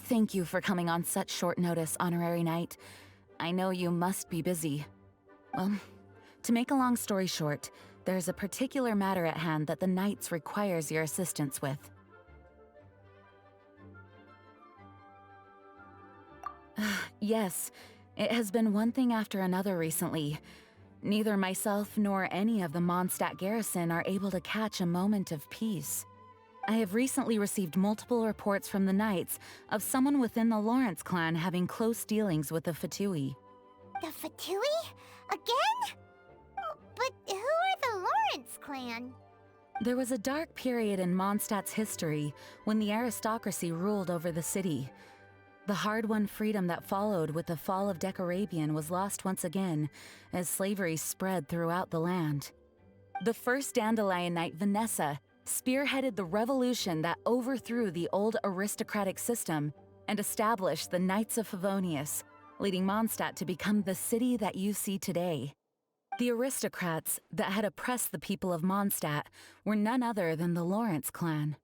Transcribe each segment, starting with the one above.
Thank you for coming on such short notice, Honorary Knight. I know you must be busy. Well, to make a long story short, there's a particular matter at hand that the Knights requires your assistance with. Yes, it has been one thing after another recently. Neither myself nor any of the Mondstadt garrison are able to catch a moment of peace. I have recently received multiple reports from the Knights of someone within the Lawrence clan having close dealings with the Fatui. The Fatui? Again? Oh, but who are the Lawrence clan? There was a dark period in Mondstadt's history when the aristocracy ruled over the city. The hard-won freedom that followed with the fall of Decorabian was lost once again as slavery spread throughout the land. The first Dandelion Knight, Vanessa, spearheaded the revolution that overthrew the old aristocratic system and established the Knights of Favonius, leading Mondstadt to become the city that you see today. The aristocrats that had oppressed the people of Mondstadt were none other than the Lawrence clan.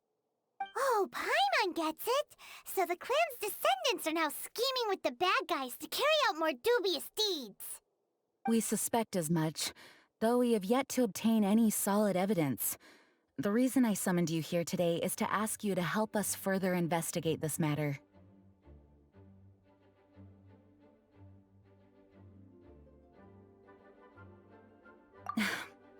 Oh, Paimon gets it! So the clan's descendants are now scheming with the bad guys to carry out more dubious deeds. We suspect as much, though we have yet to obtain any solid evidence. The reason I summoned you here today is to ask you to help us further investigate this matter.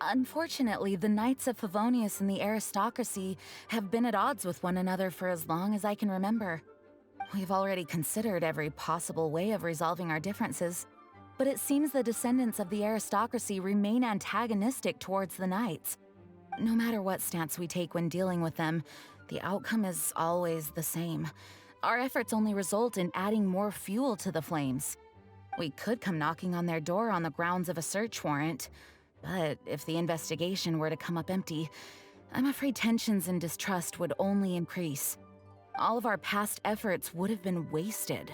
Unfortunately, the Knights of Favonius and the aristocracy have been at odds with one another for as long as I can remember. We've already considered every possible way of resolving our differences, but it seems the descendants of the aristocracy remain antagonistic towards the Knights. No matter what stance we take when dealing with them, the outcome is always the same. Our efforts only result in adding more fuel to the flames. We could come knocking on their door on the grounds of a search warrant, but if the investigation were to come up empty, I'm afraid tensions and distrust would only increase. All of our past efforts would have been wasted.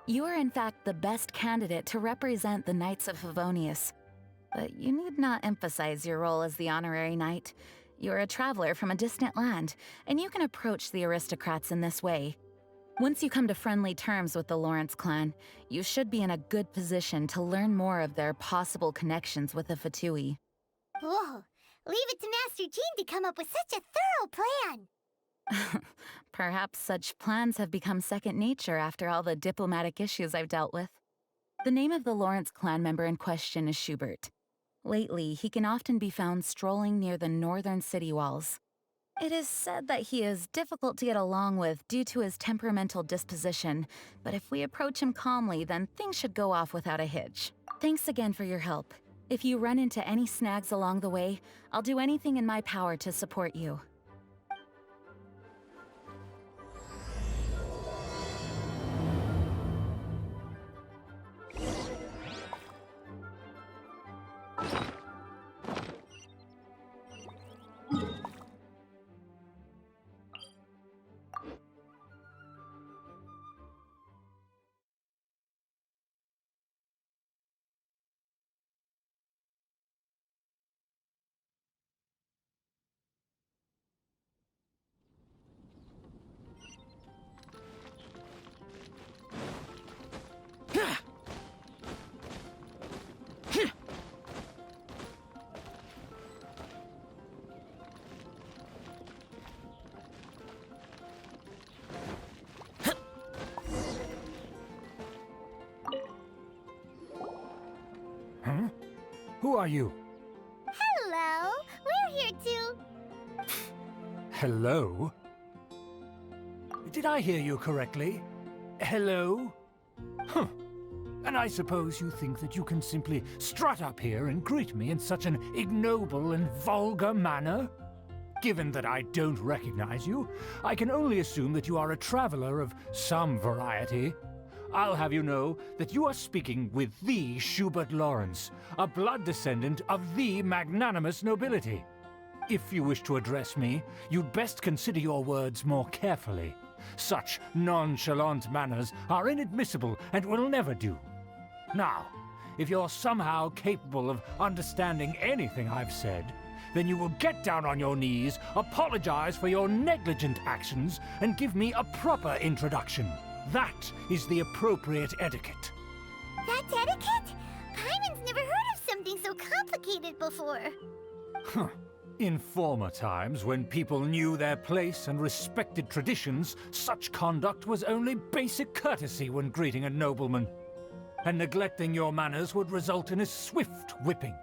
You are in fact the best candidate to represent the Knights of Favonius. But you need not emphasize your role as the honorary knight. You're a traveler from a distant land, and you can approach the aristocrats in this way. Once you come to friendly terms with the Lawrence clan, you should be in a good position to learn more of their possible connections with the Fatui. Whoa, leave it to Master Jean to come up with such a thorough plan! Perhaps such plans have become second nature after all the diplomatic issues I've dealt with. The name of the Lawrence clan member in question is Schubert. Lately, he can often be found strolling near the northern city walls. It is said that he is difficult to get along with due to his temperamental disposition, but if we approach him calmly, then things should go off without a hitch. Thanks again for your help. If you run into any snags along the way, I'll do anything in my power to support you. Huh? Who are you? Hello, we're here to... Hello? Did I hear you correctly? Hello? Huh. And I suppose you think that you can simply strut up here and greet me in such an ignoble and vulgar manner? Given that I don't recognize you, I can only assume that you are a traveler of some variety. I'll have you know that you are speaking with the Schubert Lawrence, a blood descendant of the magnanimous nobility. If you wish to address me, you'd best consider your words more carefully. Such nonchalant manners are inadmissible and will never do. Now, if you're somehow capable of understanding anything I've said, then you will get down on your knees, apologize for your negligent actions, and give me a proper introduction. That is the appropriate etiquette. That's etiquette? Paimon's never heard of something so complicated before. Huh. In former times, when people knew their place and respected traditions, such conduct was only basic courtesy when greeting a nobleman. And neglecting your manners would result in a swift whipping.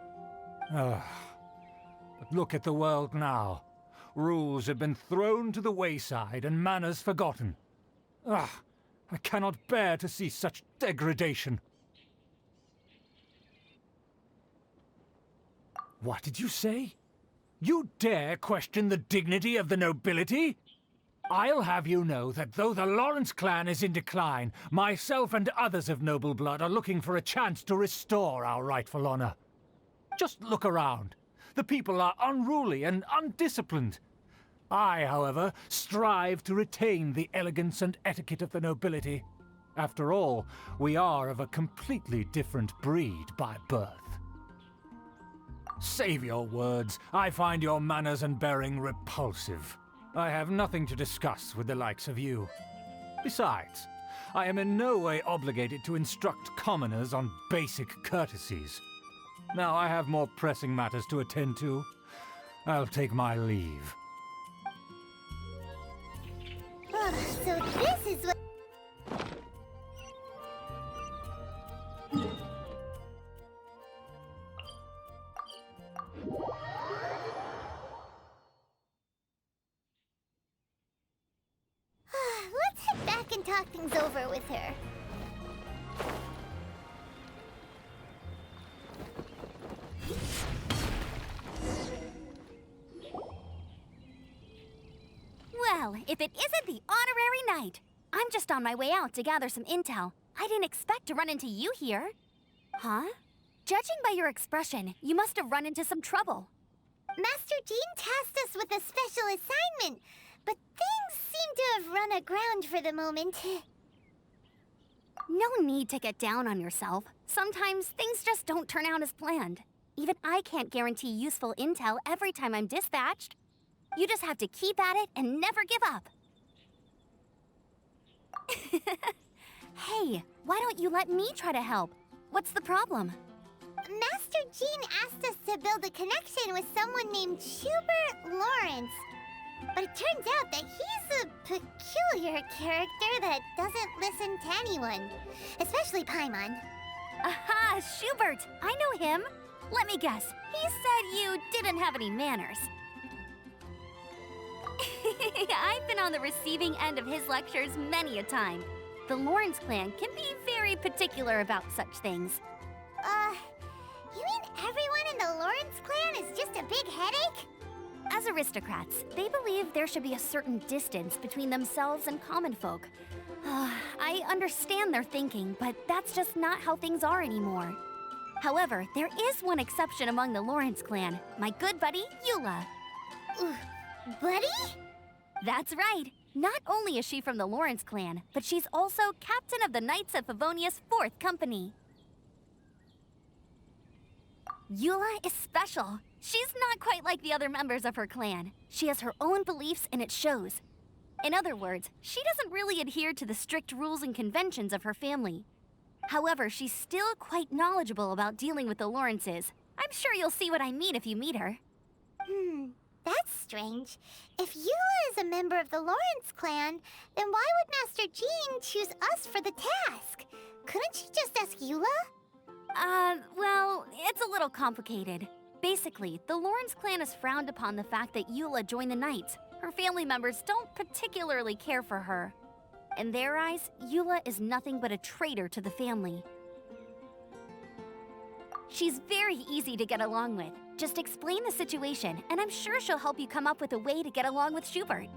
But look at the world now. Rules have been thrown to the wayside and manners forgotten. I cannot bear to see such degradation. What did you say? You dare question the dignity of the nobility? I'll have you know that though the Lawrence clan is in decline, myself and others of noble blood are looking for a chance to restore our rightful honor. Just look around. The people are unruly and undisciplined. I, however, strive to retain the elegance and etiquette of the nobility. After all, we are of a completely different breed by birth. Save your words. I find your manners and bearing repulsive. I have nothing to discuss with the likes of you. Besides, I am in no way obligated to instruct commoners on basic courtesies. Now I have more pressing matters to attend to. I'll take my leave. So this is what... Let's head back and talk things over with her. Well, if it isn't the honorary knight. I'm just on my way out to gather some intel. I didn't expect to run into you here. Huh? Judging by your expression, you must have run into some trouble. Master Jean tasked us with a special assignment, but things seem to have run aground for the moment. No need to get down on yourself. Sometimes things just don't turn out as planned. Even I can't guarantee useful intel every time I'm dispatched. You just have to keep at it and never give up. Hey, why don't you let me try to help? What's the problem? Master Jean asked us to build a connection with someone named Schubert Lawrence. But it turns out that he's a peculiar character that doesn't listen to anyone, especially Paimon. Aha, Schubert! I know him. Let me guess, he said you didn't have any manners. I've been on the receiving end of his lectures many a time. The Lawrence clan can be very particular about such things. You mean everyone in the Lawrence clan is just a big headache? As aristocrats, they believe there should be a certain distance between themselves and common folk. I understand their thinking, but that's just not how things are anymore. However, there is one exception among the Lawrence clan, my good buddy, Eula. Buddy? That's right. Not only is she from the Lawrence clan, but she's also captain of the Knights of Favonia's 4th Company. Eula is special. She's not quite like the other members of her clan. She has her own beliefs and it shows. In other words, she doesn't really adhere to the strict rules and conventions of her family. However, she's still quite knowledgeable about dealing with the Lawrences. I'm sure you'll see what I mean if you meet her. That's strange. If Eula is a member of the Lawrence clan, then why would Master Jean choose us for the task? Couldn't she just ask Eula? Well, it's a little complicated. Basically, the Lawrence clan has frowned upon the fact that Eula joined the Knights. Her family members don't particularly care for her. In their eyes, Eula is nothing but a traitor to the family. She's very easy to get along with. Just explain the situation, and I'm sure she'll help you come up with a way to get along with Schubert.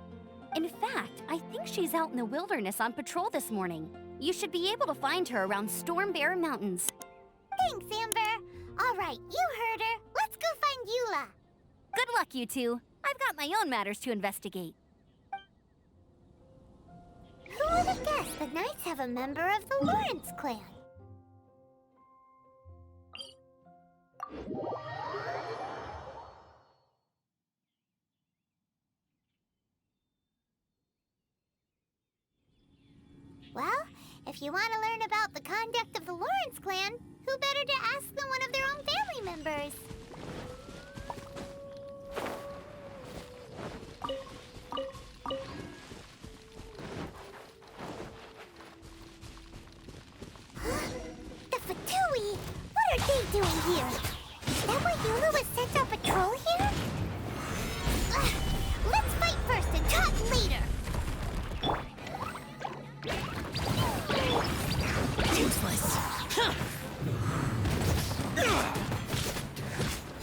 In fact, I think she's out in the wilderness on patrol this morning. You should be able to find her around Stormbearer Mountains. Thanks, Amber. All right, you heard her. Let's go find Eula. Good luck, you two. I've got my own matters to investigate. Who would have guessed the Knights have a member of the Lawrence clan? If you want to learn about the conduct of the Lawrence clan, who better to ask than one of their own family members? The Fatui! What are they doing here? Is that why Eula was sent on patrol here? Let's fight first and talk later! Useless. Huh.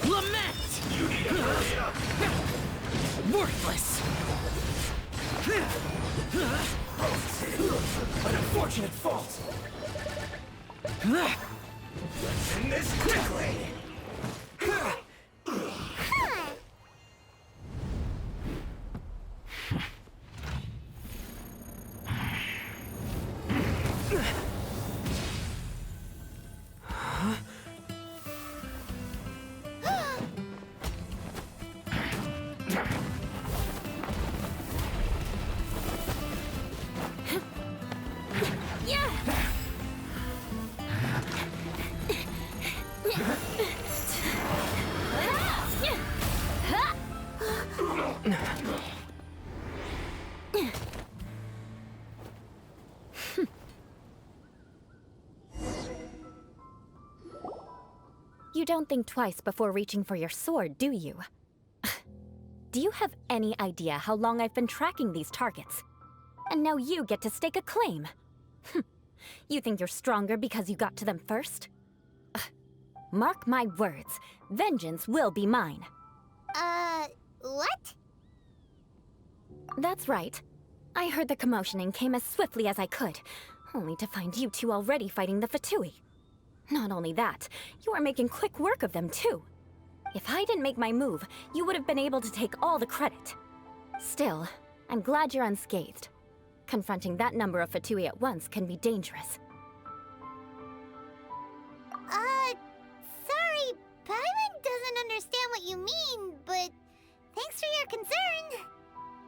Lament! Worthless! An unfortunate fault. Let's end this quickly. You don't think twice before reaching for your sword, do you? Do you have any idea how long I've been tracking these targets? And now you get to stake a claim. You think you're stronger because you got to them first? Mark my words, vengeance will be mine. What? That's right. I heard the commotion and came as swiftly as I could, only to find you two already fighting the Fatui. Not only that, you are making quick work of them too. If I didn't make my move, you would have been able to take all the credit. Still, I'm glad you're unscathed. Confronting that number of Fatui at once can be dangerous. Sorry, Paimon doesn't understand what you mean, but thanks for your concern.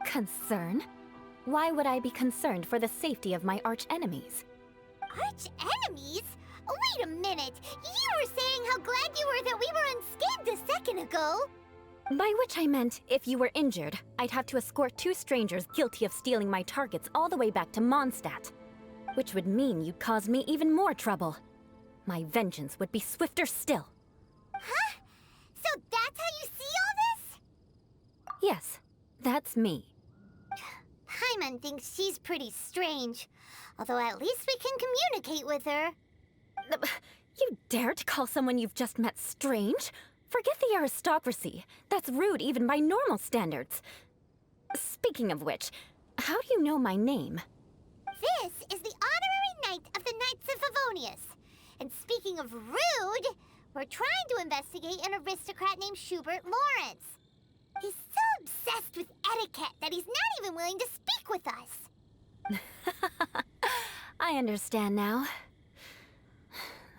Concern? Why would I be concerned for the safety of my arch-enemies? Arch-enemies? Wait a minute! You were saying how glad you were that we were unscathed a second ago! By which I meant, if you were injured, I'd have to escort two strangers guilty of stealing my targets all the way back to Mondstadt. Which would mean you'd cause me even more trouble. My vengeance would be swifter still. Huh? So that's how you see all this? Yes, that's me. Paimon thinks she's pretty strange. Although at least we can communicate with her. You dare to call someone you've just met strange? Forget the aristocracy. That's rude even by normal standards. Speaking of which, how do you know my name? This is the honorary knight of the Knights of Favonius. And speaking of rude, we're trying to investigate an aristocrat named Schubert Lawrence. He's so obsessed with etiquette that he's not even willing to speak with us. I understand now.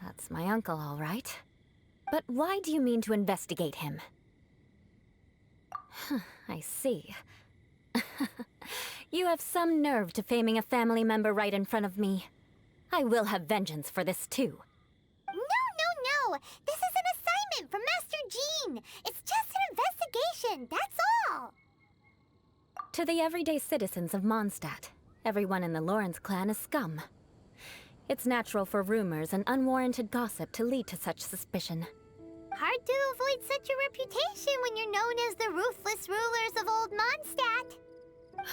That's my uncle, all right. But why do you mean to investigate him? I see. You have some nerve to faming a family member right in front of me. I will have vengeance for this too. No! This is an assignment from Master Jean! It's just an investigation, that's all! To the everyday citizens of Mondstadt, everyone in the Lawrence clan is scum. It's natural for rumors and unwarranted gossip to lead to such suspicion. Hard to avoid such a reputation when you're known as the ruthless rulers of Old Mondstadt.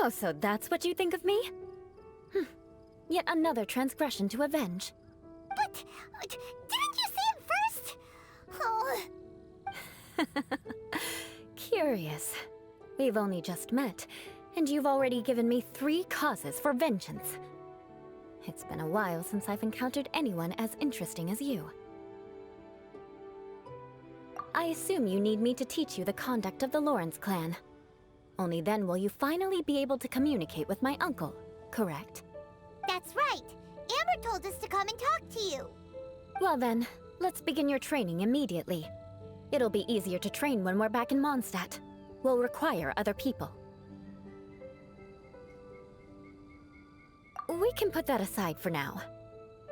Oh, so that's what you think of me? Yet another transgression to avenge. But, didn't you say it first? Oh. Curious. We've only just met, and you've already given me 3 causes for vengeance. It's been a while since I've encountered anyone as interesting as you. I assume you need me to teach you the conduct of the Lawrence clan. Only then will you finally be able to communicate with my uncle, correct? That's right. Amber told us to come and talk to you. Well then, let's begin your training immediately. It'll be easier to train when we're back in Mondstadt. We'll require other people. We can put that aside for now.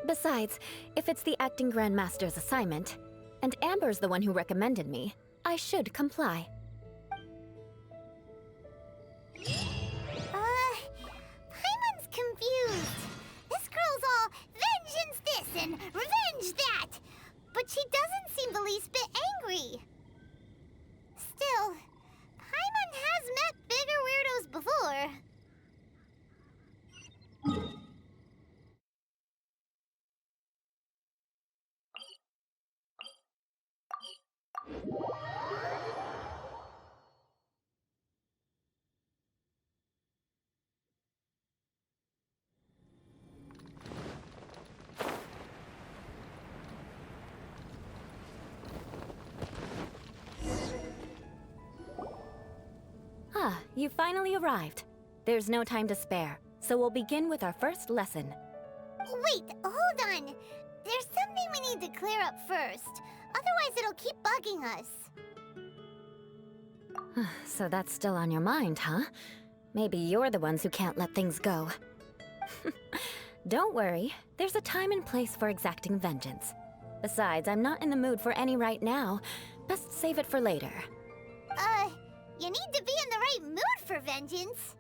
Besides, if it's the acting Grandmaster's assignment, and Amber's the one who recommended me, I should comply. Paimon's confused. This girl's all vengeance this and revenge that. But she doesn't seem the least bit angry. Still, Paimon has met bigger weirdos before. Ah, you finally arrived. There's no time to spare, so we'll begin with our first lesson. Wait, hold on. There's something we need to clear up first. Otherwise, it'll keep bugging us. So that's still on your mind, huh? Maybe you're the ones who can't let things go. Don't worry, there's a time and place for exacting vengeance. Besides, I'm not in the mood for any right now. Best save it for later. You need to be in the right mood for vengeance.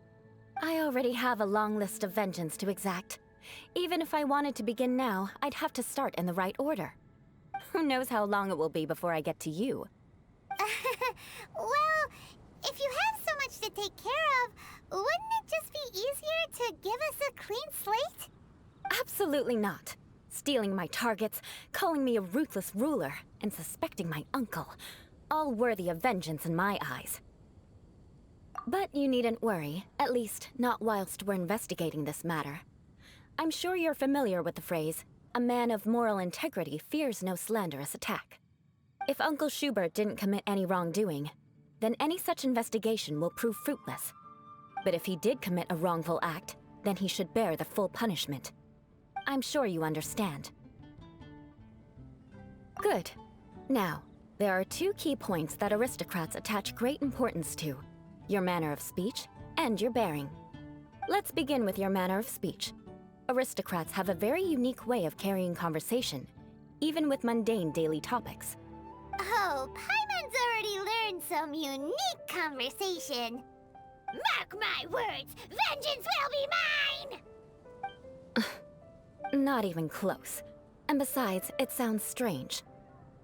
I already have a long list of vengeance to exact. Even if I wanted to begin now, I'd have to start in the right order. Who knows how long it will be before I get to you? Well, if you have so much to take care of, wouldn't it just be easier to give us a clean slate? Absolutely not. Stealing my targets, calling me a ruthless ruler, and suspecting my uncle. All worthy of vengeance in my eyes. But you needn't worry, at least not whilst we're investigating this matter. I'm sure you're familiar with the phrase, a man of moral integrity fears no slanderous attack. If Uncle Schubert didn't commit any wrongdoing, then any such investigation will prove fruitless. But if he did commit a wrongful act, then he should bear the full punishment. I'm sure you understand. Good. Now, there are two key points that aristocrats attach great importance to: your manner of speech and your bearing. Let's begin with your manner of speech. Aristocrats have a very unique way of carrying conversation, even with mundane daily topics. Oh, Paimon's already learned some unique conversation. Mark my words, vengeance will be mine! Not even close. And besides, it sounds strange.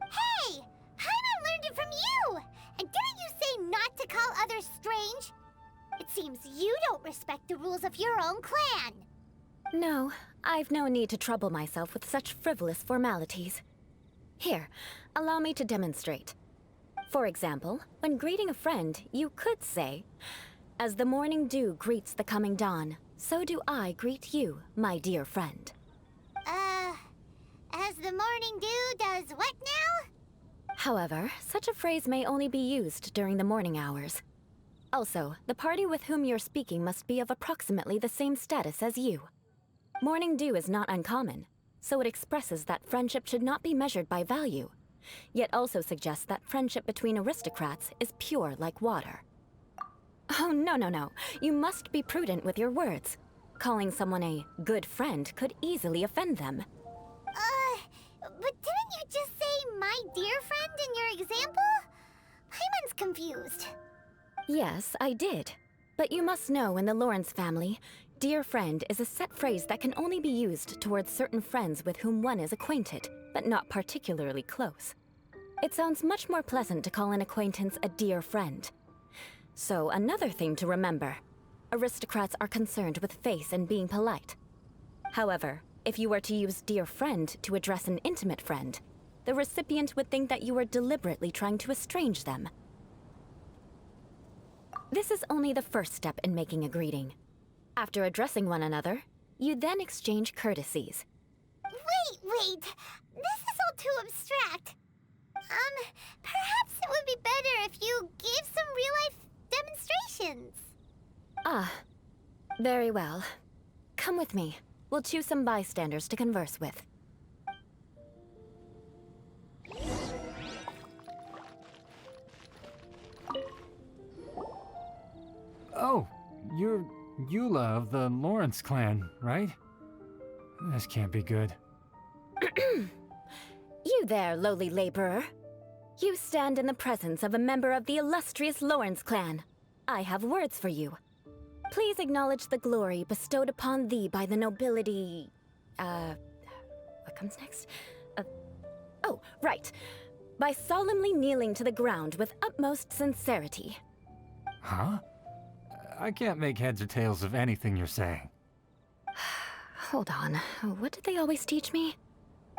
Hey! Paimon learned it from you! And didn't you say not to call others strange? It seems you don't respect the rules of your own clan. No, I've no need to trouble myself with such frivolous formalities. Here, allow me to demonstrate. For example, when greeting a friend, you could say, "As the morning dew greets the coming dawn, so do I greet you, my dear friend." As the morning dew does what now? However, such a phrase may only be used during the morning hours. Also, the party with whom you're speaking must be of approximately the same status as you. Morning dew is not uncommon, so it expresses that friendship should not be measured by value, yet also suggests that friendship between aristocrats is pure like water. Oh, no. You must be prudent with your words. Calling someone a good friend could easily offend them. But didn't you just say my dear friend in your example? Paimon's confused. Yes, I did. But you must know in the Lawrence family, dear friend is a set phrase that can only be used towards certain friends with whom one is acquainted, but not particularly close. It sounds much more pleasant to call an acquaintance a dear friend. So another thing to remember, aristocrats are concerned with face and being polite. However, if you were to use dear friend to address an intimate friend, the recipient would think that you were deliberately trying to estrange them. This is only the first step in making a greeting. After addressing one another, you then exchange courtesies. Wait. This is all too abstract. Perhaps it would be better if you gave some real-life demonstrations. Ah, very well. Come with me. We'll choose some bystanders to converse with. Oh, you're Eula of the Lawrence clan, right? This can't be good. You there, lowly laborer. You stand in the presence of a member of the illustrious Lawrence clan. I have words for you. Please acknowledge the glory bestowed upon thee by the nobility... what comes next? Oh, right. By solemnly kneeling to the ground with utmost sincerity. Huh? I can't make heads or tails of anything you're saying. Hold on. What did they always teach me?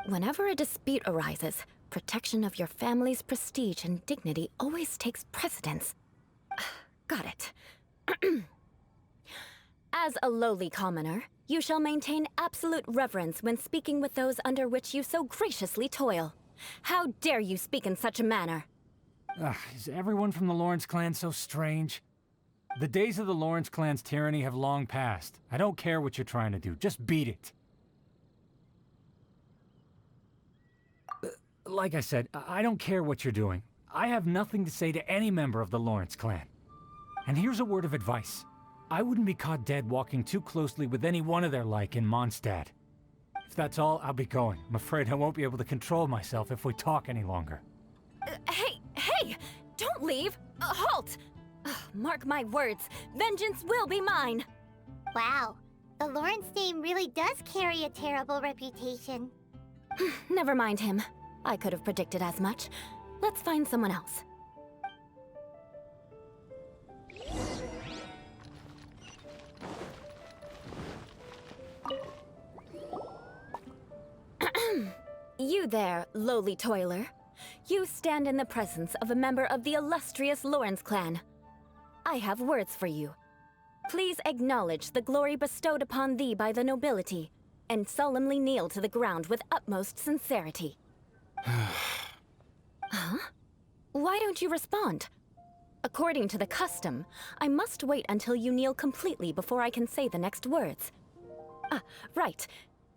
Whenever a dispute arises, protection of your family's prestige and dignity always takes precedence. Got it. As a lowly commoner, you shall maintain absolute reverence when speaking with those under which you so graciously toil. How dare you speak in such a manner? Is everyone from the Lawrence clan so strange? The days of the Lawrence clan's tyranny have long passed. I don't care what you're trying to do, just beat it. Like I said, I don't care what you're doing. I have nothing to say to any member of the Lawrence clan. And here's a word of advice. I wouldn't be caught dead walking too closely with any one of their like in Mondstadt. If that's all, I'll be going. I'm afraid I won't be able to control myself if we talk any longer. Hey! Don't leave! Halt! Mark my words, vengeance will be mine! Wow, the Lawrence name really does carry a terrible reputation. Never mind him. I could have predicted as much. Let's find someone else. You there, lowly toiler. You stand in the presence of a member of the illustrious Lawrence clan. I have words for you. Please acknowledge the glory bestowed upon thee by the nobility, and solemnly kneel to the ground with utmost sincerity. Huh? Why don't you respond? According to the custom, I must wait until you kneel completely before I can say the next words. Right.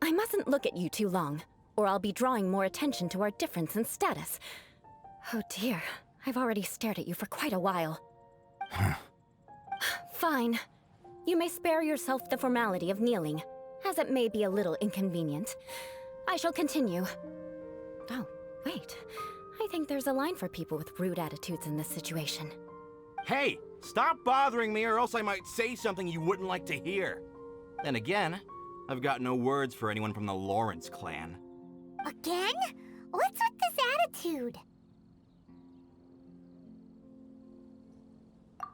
I mustn't look at you too long, or I'll be drawing more attention to our difference in status. Oh dear, I've already stared at you for quite a while. Fine. You may spare yourself the formality of kneeling, as it may be a little inconvenient. I shall continue. Oh, wait. I think there's a line for people with rude attitudes in this situation. Hey, stop bothering me or else I might say something you wouldn't like to hear. Then again, I've got no words for anyone from the Lawrence clan. Again? What's with this attitude?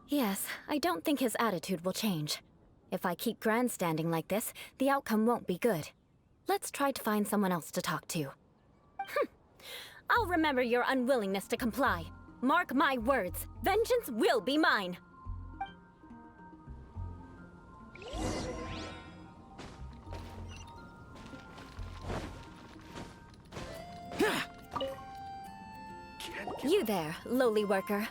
Yes, I don't think his attitude will change. If I keep grandstanding like this, the outcome won't be good. Let's try to find someone else to talk to. I'll remember your unwillingness to comply. Mark my words, vengeance will be mine. You there, lowly worker.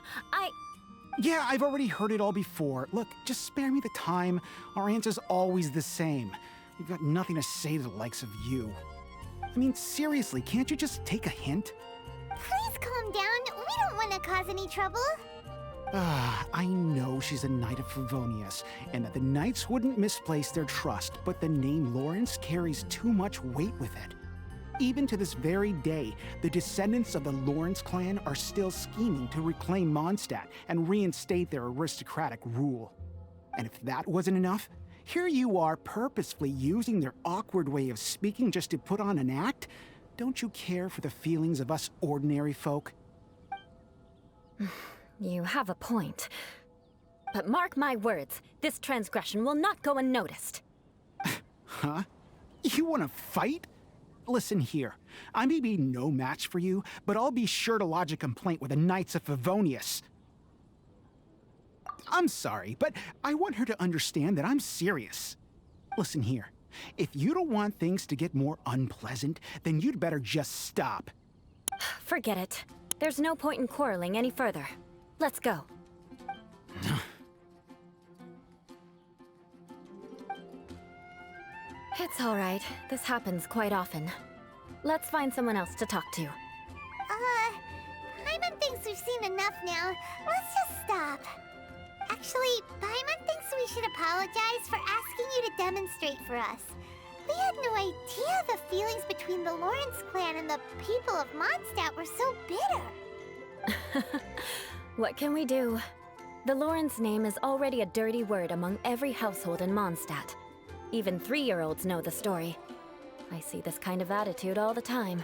Yeah, I've already heard it all before. Look, just spare me the time. Our answer's always the same. We've got nothing to say to the likes of you. I mean, seriously, can't you just take a hint? Please calm down. We don't want to cause any trouble. I know she's a Knight of Favonius, and that the Knights wouldn't misplace their trust, but the name Lawrence carries too much weight with it. Even to this very day, the descendants of the Lawrence clan are still scheming to reclaim Mondstadt and reinstate their aristocratic rule. And if that wasn't enough, here you are purposefully using their awkward way of speaking just to put on an act? Don't you care for the feelings of us ordinary folk? You have a point. But mark my words, this transgression will not go unnoticed. Huh? You want to fight? Listen here, I may be no match for you, but I'll be sure to lodge a complaint with the Knights of Favonius. I'm sorry, but I want her to understand that I'm serious. Listen here, if you don't want things to get more unpleasant, then you'd better just stop. Forget it. There's no point in quarreling any further. Let's go. It's all right. This happens quite often. Let's find someone else to talk to. Paimon thinks we've seen enough now. Let's just stop. Actually, Paimon thinks we should apologize for asking you to demonstrate for us. We had no idea the feelings between the Lawrence clan and the people of Mondstadt were so bitter. What can we do? The Lawrence name is already a dirty word among every household in Mondstadt. Even 3-year-olds know the story. I see this kind of attitude all the time.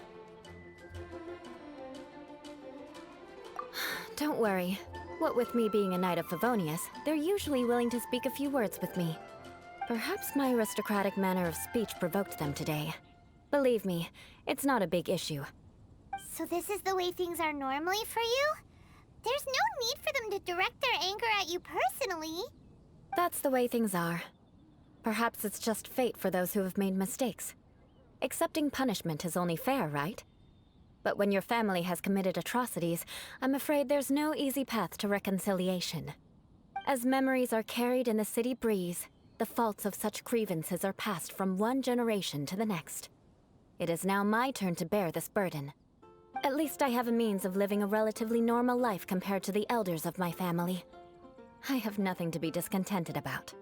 Don't worry. What with me being a Knight of Favonius, they're usually willing to speak a few words with me. Perhaps my aristocratic manner of speech provoked them today. Believe me, it's not a big issue. So this is the way things are normally for you? There's no need for them to direct their anger at you personally. That's the way things are. Perhaps it's just fate for those who have made mistakes. Accepting punishment is only fair, right? But when your family has committed atrocities, I'm afraid there's no easy path to reconciliation. As memories are carried in the city breeze, the faults of such grievances are passed from one generation to the next. It is now my turn to bear this burden. At least I have a means of living a relatively normal life compared to the elders of my family. I have nothing to be discontented about.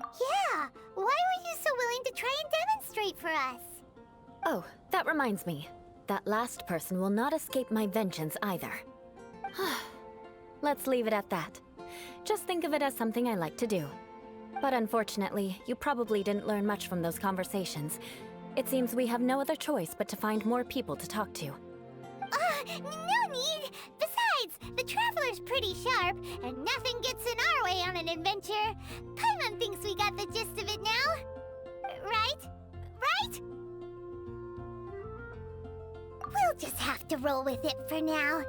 Yeah, why were you so willing to try and demonstrate for us? Oh, that reminds me. That last person will not escape my vengeance either. Let's leave it at that. Just think of it as something I like to do. But unfortunately, you probably didn't learn much from those conversations. It seems we have no other choice but to find more people to talk to. No need! Besides, the Traveler's pretty sharp, and nothing gets in our way on an adventure. Paimon thinks we got the gist of it now. Right? Right? We'll just have to roll with it for now.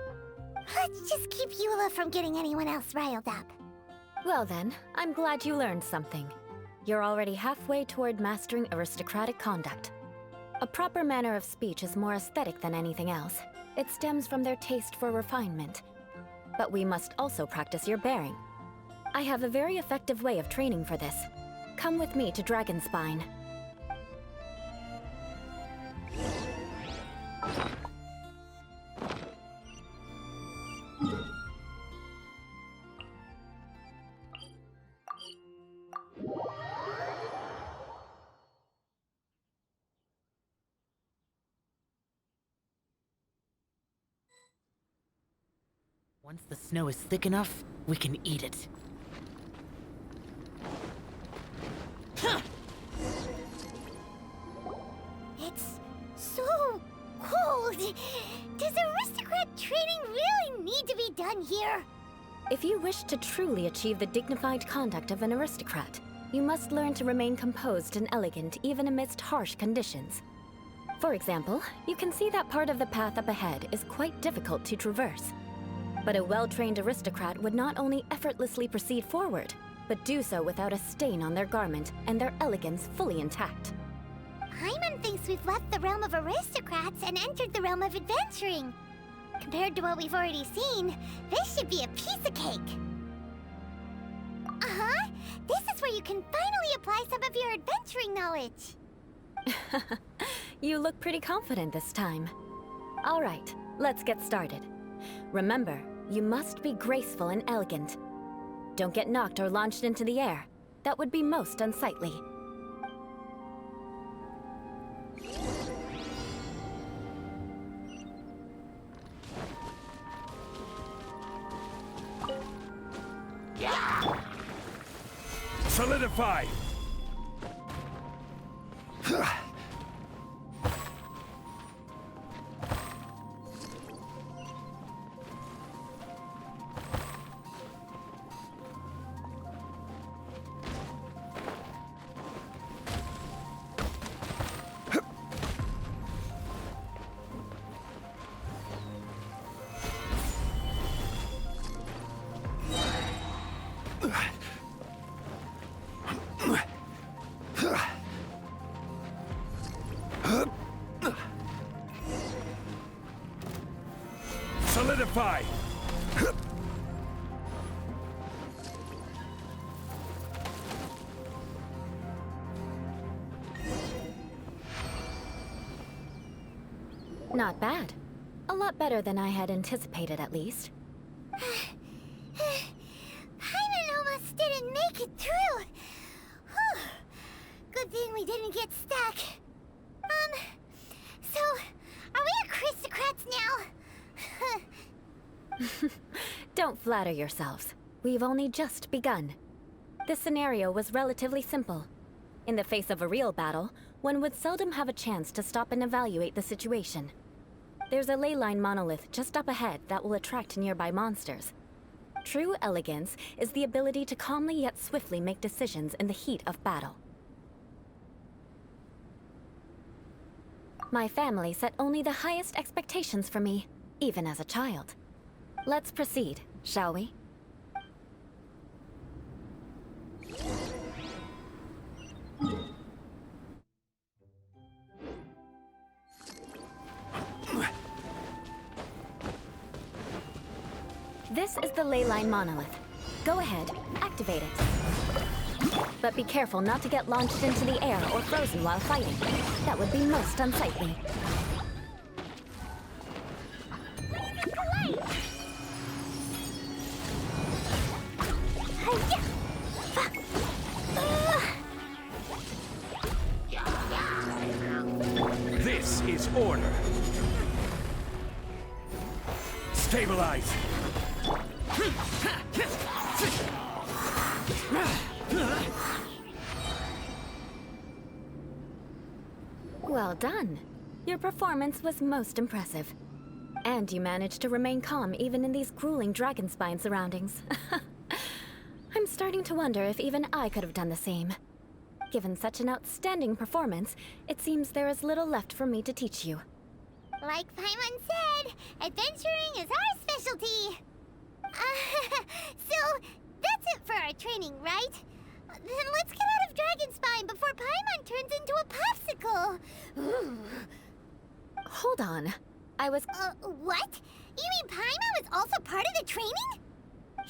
Let's just keep Eula from getting anyone else riled up. Well then, I'm glad you learned something. You're already halfway toward mastering aristocratic conduct. A proper manner of speech is more aesthetic than anything else. It stems from their taste for refinement. But we must also practice your bearing. I have a very effective way of training for this. Come with me to Dragonspine. Once the snow is thick enough, we can eat it. It's so cold. Does aristocrat training really need to be done here? If you wish to truly achieve the dignified conduct of an aristocrat, you must learn to remain composed and elegant even amidst harsh conditions. For example, you can see that part of the path up ahead is quite difficult to traverse. But a well-trained aristocrat would not only effortlessly proceed forward, but do so without a stain on their garment and their elegance fully intact. Paimon thinks we've left the realm of aristocrats and entered the realm of adventuring. Compared to what we've already seen, this should be a piece of cake. Uh-huh. This is where you can finally apply some of your adventuring knowledge. You look pretty confident this time. All right, let's get started. Remember, you must be graceful and elegant. Don't get knocked or launched into the air. That would be most unsightly. Solidify! Solidify! Not bad. A lot better than I had anticipated, at least. Paimon almost didn't make it through. Whew. Don't flatter yourselves. We've only just begun. This scenario was relatively simple. In the face of a real battle, one would seldom have a chance to stop and evaluate the situation. There's a leyline monolith just up ahead that will attract nearby monsters. True elegance is the ability to calmly yet swiftly make decisions in the heat of battle. My family set only the highest expectations for me, even as a child. Let's proceed, shall we? This is the leyline monolith. Go ahead, activate it. But be careful not to get launched into the air or frozen while fighting. That would be most unsightly. This is order. Stabilize. Well done. Your performance was most impressive. And you managed to remain calm even in these grueling Dragonspine surroundings. I'm starting to wonder if even I could have done the same. Given such an outstanding performance, it seems there is little left for me to teach you. Like Paimon said, adventuring is our specialty. So, that's it for our training, right? Then let's get out of Dragonspine before Paimon turns into a popsicle. Ooh. Hold on. I was... What? You mean Paimon was also part of the training?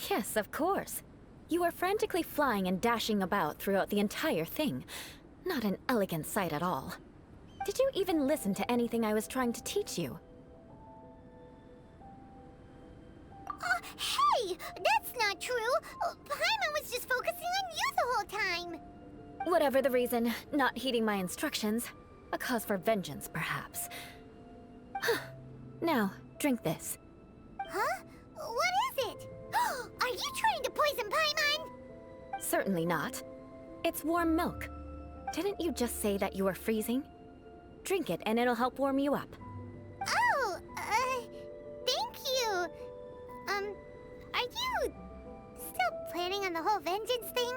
Yes, of course. You were frantically flying and dashing about throughout the entire thing. Not an elegant sight at all. Did you even listen to anything I was trying to teach you? Hey! That's not true! Paimon was just focusing on you the whole time! Whatever the reason, not heeding my instructions. A cause for vengeance, perhaps. Now, drink this. Huh? What is it? Are you trying to poison Paimon? Certainly not. It's warm milk. Didn't you just say that you were freezing? Drink it and it'll help warm you up. Oh, thank you. Are you still planning on the whole vengeance thing?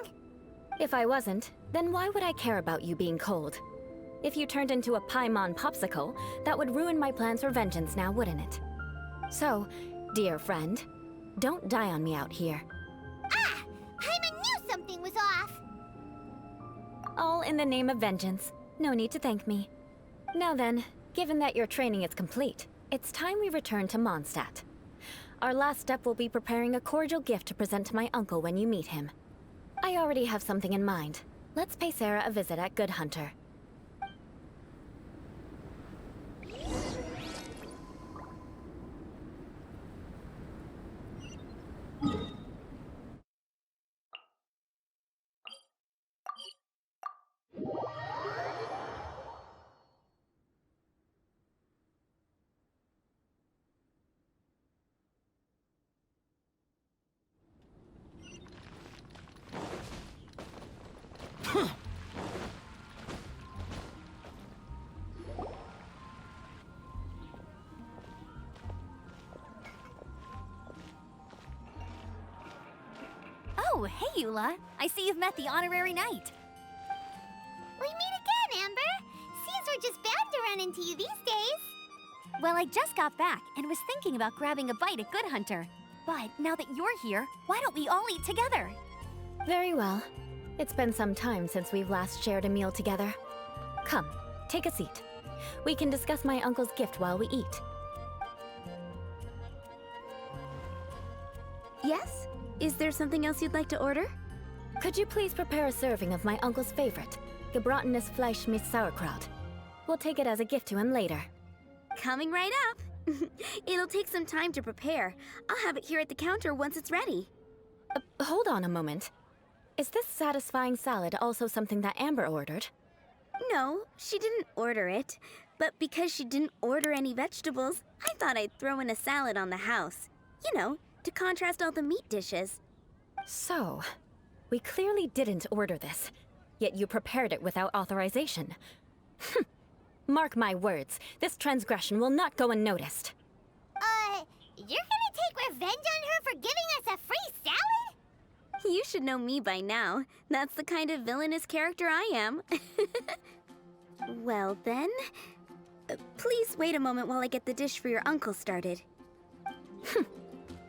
If I wasn't, then why would I care about you being cold? If you turned into a Paimon popsicle, that would ruin my plans for vengeance now, wouldn't it? So, dear friend, don't die on me out here. Ah! Paimon knew something was off! All in the name of vengeance. No need to thank me. Now then, given that your training is complete, it's time we return to Mondstadt. Our last step will be preparing a cordial gift to present to my uncle when you meet him. I already have something in mind. Let's pay Sarah a visit at Good Hunter. Oh, hey, Eula. I see you've met the honorary knight. We meet again, Amber! Seems we're just bound to run into you these days. Well, I just got back and was thinking about grabbing a bite at Good Hunter. But now that you're here, why don't we all eat together? Very well. It's been some time since we've last shared a meal together. Come, take a seat. We can discuss my uncle's gift while we eat. Yes? Is there something else you'd like to order? Could you please prepare a serving of my uncle's favorite, Gebrantenes Fleisch mit Sauerkraut? We'll take it as a gift to him later. Coming right up. It'll take some time to prepare. I'll have it here at the counter once it's ready. Hold on a moment. Is this satisfying salad also something that Amber ordered? No, she didn't order it. But because she didn't order any vegetables, I thought I'd throw in a salad on the house. You know, to contrast all the meat dishes. So, we clearly didn't order this, yet you prepared it without authorization. Mark my words, this transgression will not go unnoticed. You're gonna take revenge on her for giving us a free salad? You should know me by now. That's the kind of villainous character I am. Well then, please wait a moment while I get the dish for your uncle started.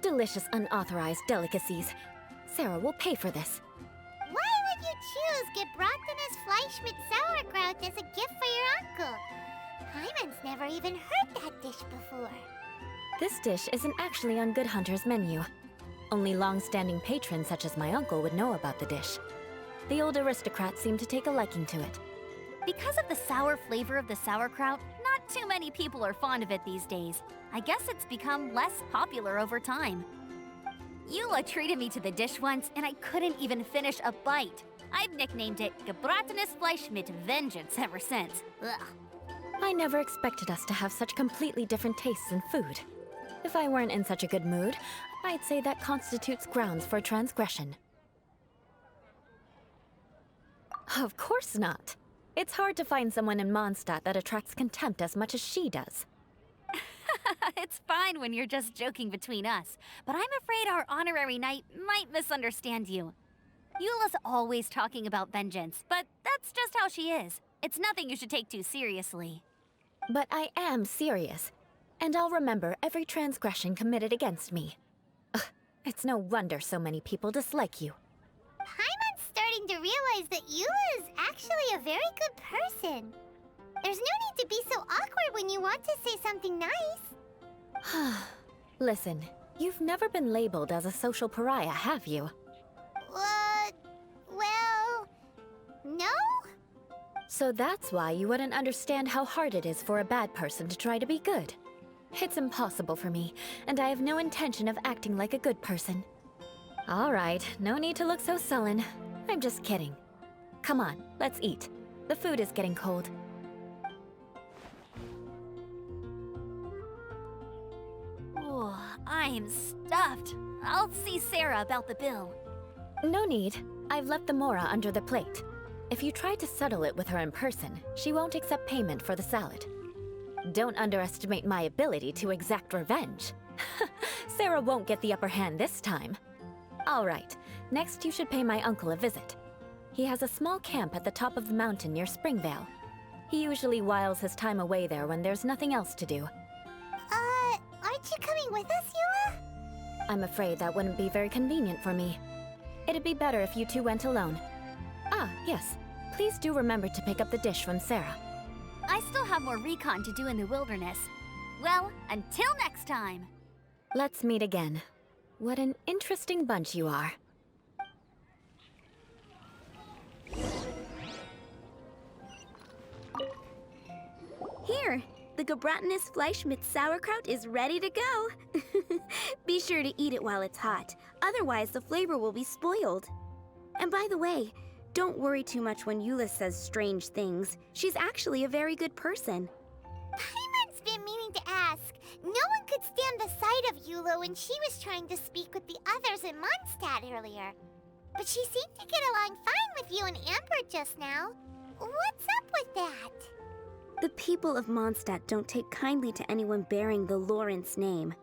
Delicious unauthorized delicacies. Sarah will pay for this. Why would you choose Gebrantenes Fleisch mit Sauerkraut as a gift for your uncle? Hyman's never even heard that dish before. This dish isn't actually on Good Hunter's menu. Only long-standing patrons such as my uncle would know about the dish. The old aristocrats seem to take a liking to it. Because of the sour flavor of the sauerkraut, not too many people are fond of it these days. I guess it's become less popular over time. Eula treated me to the dish once, and I couldn't even finish a bite. I've nicknamed it Gebrantenes Fleisch mit Vengeance ever since. Ugh. I never expected us to have such completely different tastes in food. If I weren't in such a good mood, I'd say that constitutes grounds for transgression. Of course not. It's hard to find someone in Mondstadt that attracts contempt as much as she does. It's fine when you're just joking between us, but I'm afraid our honorary knight might misunderstand you. Eula's always talking about vengeance, but that's just how she is. It's nothing you should take too seriously. But I am serious, and I'll remember every transgression committed against me. Ugh, it's no wonder so many people dislike you. Hyman's starting to realize that Eula is actually a very good person. There's no need to be so awkward when you want to say something nice. Listen, you've never been labeled as a social pariah, have you? Well, no? So that's why you wouldn't understand how hard it is for a bad person to try to be good. It's impossible for me, and I have no intention of acting like a good person. All right, no need to look so sullen. I'm just kidding. Come on, let's eat. The food is getting cold. Oh, I am stuffed. I'll see Sarah about the bill. No need. I've left the mora under the plate. If you try to settle it with her in person, she won't accept payment for the salad. Don't underestimate my ability to exact revenge. Sarah won't get the upper hand this time. All right, next you should pay my uncle a visit. He has a small camp at the top of the mountain near Springvale. He usually whiles his time away there when there's nothing else to do. Aren't you coming with us, Eula? I'm afraid that wouldn't be very convenient for me. It'd be better if you two went alone. Ah, yes. Please do remember to pick up the dish from Sarah. I still have more recon to do in the wilderness. Well, until next time. Let's meet again. What an interesting bunch you are. Here, the Gebrantenes Fleisch mit Sauerkraut is ready to go. Be sure to eat it while it's hot, otherwise the flavor will be spoiled. And by the way, don't worry too much when Eula says strange things. She's actually a very good person. Hyman's been meaning to ask. No one could stand the sight of Eula when she was trying to speak with the others in Mondstadt earlier. But she seemed to get along fine with you and Amber just now. What's up with that? The people of Mondstadt don't take kindly to anyone bearing the Lawrence name.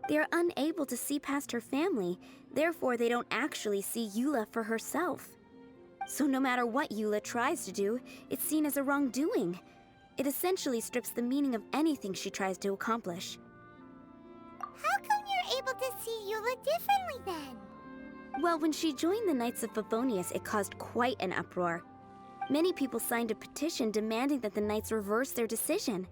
They are unable to see past her family, therefore they don't actually see Eula for herself. So no matter what Eula tries to do, it's seen as a wrongdoing. It essentially strips the meaning of anything she tries to accomplish. How come you're able to see Eula differently then? Well, when she joined the Knights of Favonius, it caused quite an uproar. Many people signed a petition demanding that the Knights reverse their decision.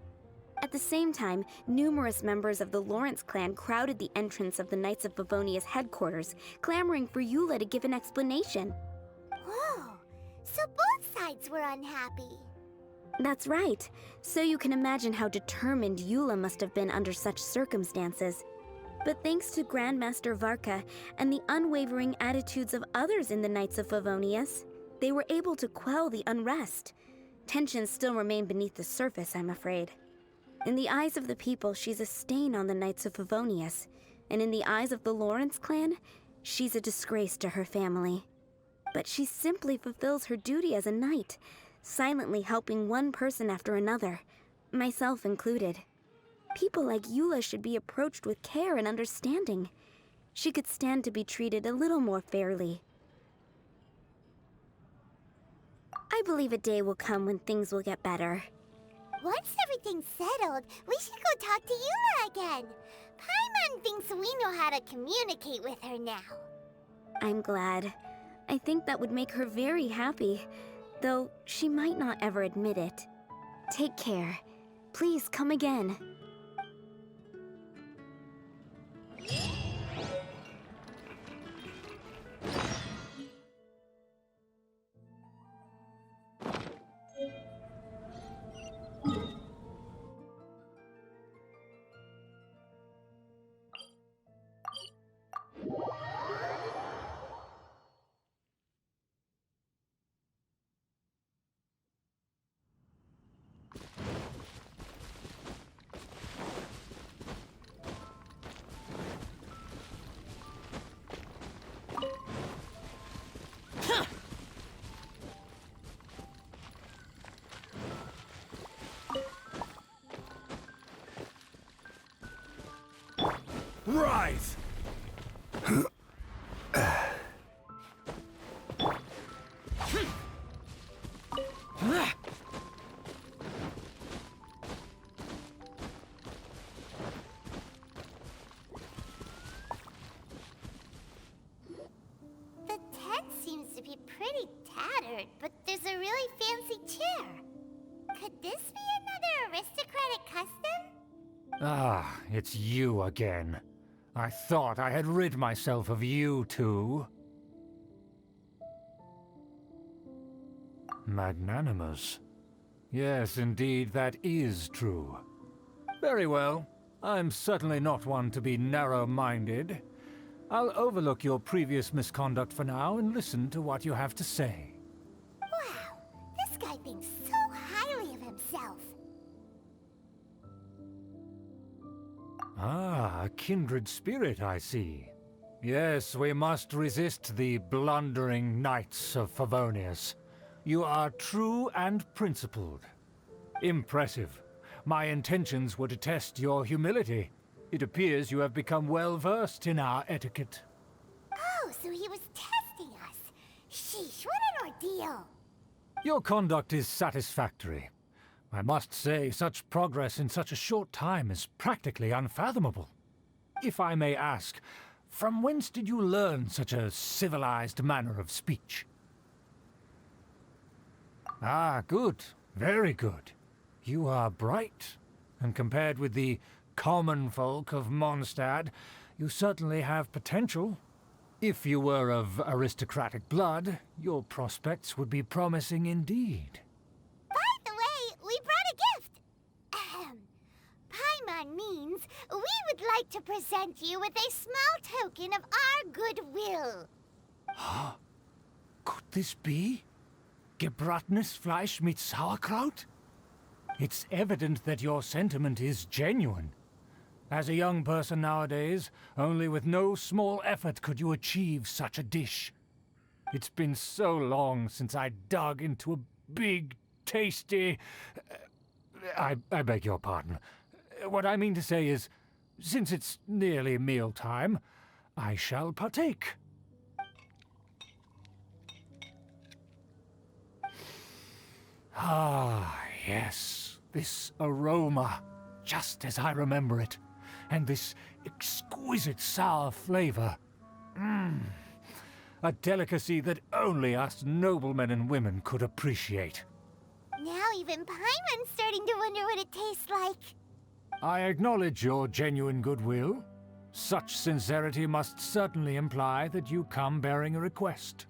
At the same time, numerous members of the Lawrence clan crowded the entrance of the Knights of Favonius headquarters, clamoring for Eula to give an explanation. Whoa, so both sides were unhappy. That's right. So you can imagine how determined Eula must have been under such circumstances. But thanks to Grandmaster Varka and the unwavering attitudes of others in the Knights of Favonius, they were able to quell the unrest. Tensions still remain beneath the surface, I'm afraid. In the eyes of the people, she's a stain on the Knights of Favonius, and in the eyes of the Lawrence clan, she's a disgrace to her family. But she simply fulfills her duty as a knight, silently helping one person after another, myself included. People like Eula should be approached with care and understanding. She could stand to be treated a little more fairly. I believe a day will come when things will get better. Once everything's settled, we should go talk to Eula again. Paimon thinks we know how to communicate with her now. I'm glad. I think that would make her very happy, though she might not ever admit it. Take care. Please come again. Rise! The tent seems to be pretty tattered, but there's a really fancy chair. Could this be another aristocratic custom? Ah, it's you again. I thought I had rid myself of you two. Magnanimous. Yes, indeed, that is true. Very well. I'm certainly not one to be narrow-minded. I'll overlook your previous misconduct for now and listen to what you have to say. Wow, this guy thinks so highly of himself. Ah, a kindred spirit, I see. Yes, we must resist the blundering knights of Favonius. You are true and principled. Impressive. My intentions were to test your humility. It appears you have become well-versed in our etiquette. Oh, so he was testing us. Sheesh, what an ordeal. Your conduct is satisfactory. I must say, such progress in such a short time is practically unfathomable. If I may ask, from whence did you learn such a civilized manner of speech? Ah, good. Very good. You are bright, and compared with the common folk of Mondstadt, you certainly have potential. If you were of aristocratic blood, your prospects would be promising indeed. By the way, we brought a gift. Paimon means we would like to present you with a small token of our goodwill. Huh? Could this be? Gebrantenes Fleisch mit Sauerkraut? It's evident that your sentiment is genuine. As a young person nowadays, only with no small effort could you achieve such a dish. It's been so long since I dug into a big, tasty... I beg your pardon. What I mean to say is, since it's nearly mealtime, I shall partake. Ah, yes, this aroma, just as I remember it, and this exquisite sour flavor. A delicacy that only us noblemen and women could appreciate. Now even Paimon's starting to wonder what it tastes like. I acknowledge your genuine goodwill. Such sincerity must certainly imply that you come bearing a request.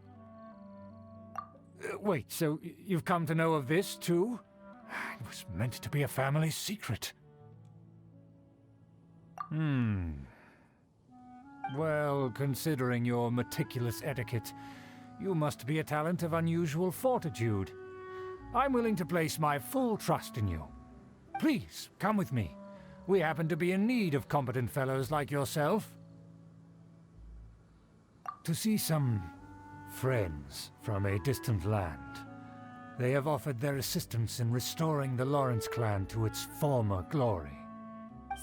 Wait, so you've come to know of this, too? It was meant to be a family secret. Well, considering your meticulous etiquette, you must be a talent of unusual fortitude. I'm willing to place my full trust in you. Please, come with me. We happen to be in need of competent fellows like yourself. to see some friends from a distant land. They have offered their assistance in restoring the Lawrence clan to its former glory.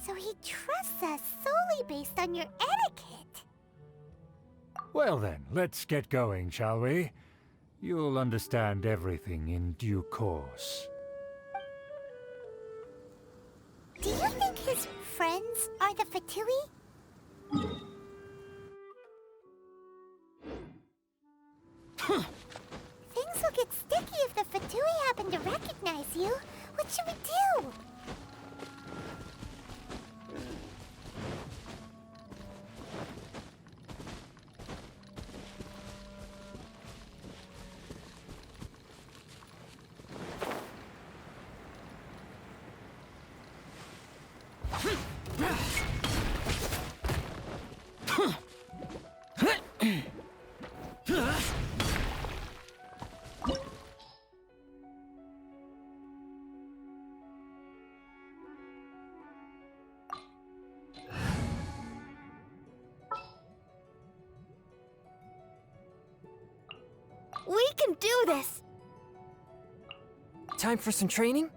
So he trusts us solely based on your etiquette. Well then, let's get going, shall we? You'll understand everything in due course. Do you think his friends are the Fatui? Things will get sticky if the Fatui happen to recognize you. What should we do? We can do this! Time for some training?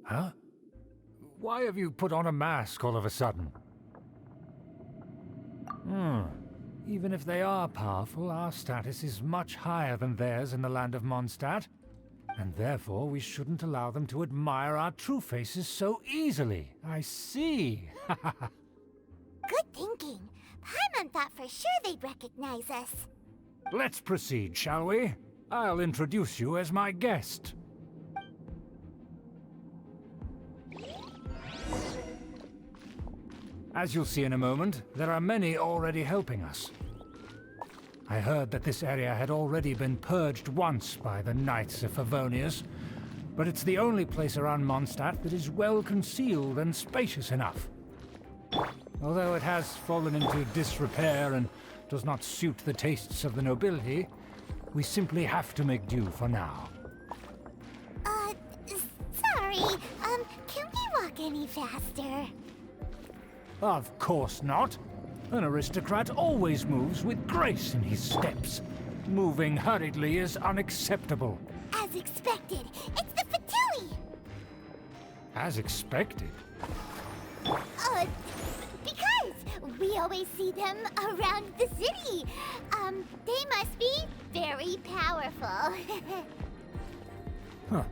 Huh? Why have you put on a mask all of a sudden? Even if they are powerful, our status is much higher than theirs in the land of Mondstadt. And therefore, we shouldn't allow them to admire our true faces so easily. I see. Good thinking. Paimon thought for sure they'd recognize us. Let's proceed, shall we? I'll introduce you as my guest. As you'll see in a moment, there are many already helping us. I heard that this area had already been purged once by the Knights of Favonius, but it's the only place around Mondstadt that is well concealed and spacious enough. Although it has fallen into disrepair and does not suit the tastes of the nobility, we simply have to make do for now. Sorry, can we walk any faster? Of course not. An aristocrat always moves with grace in his steps. Moving hurriedly is unacceptable. As expected, it's the Fatui! As expected? Because we always see them around the city. They must be very powerful. Huh.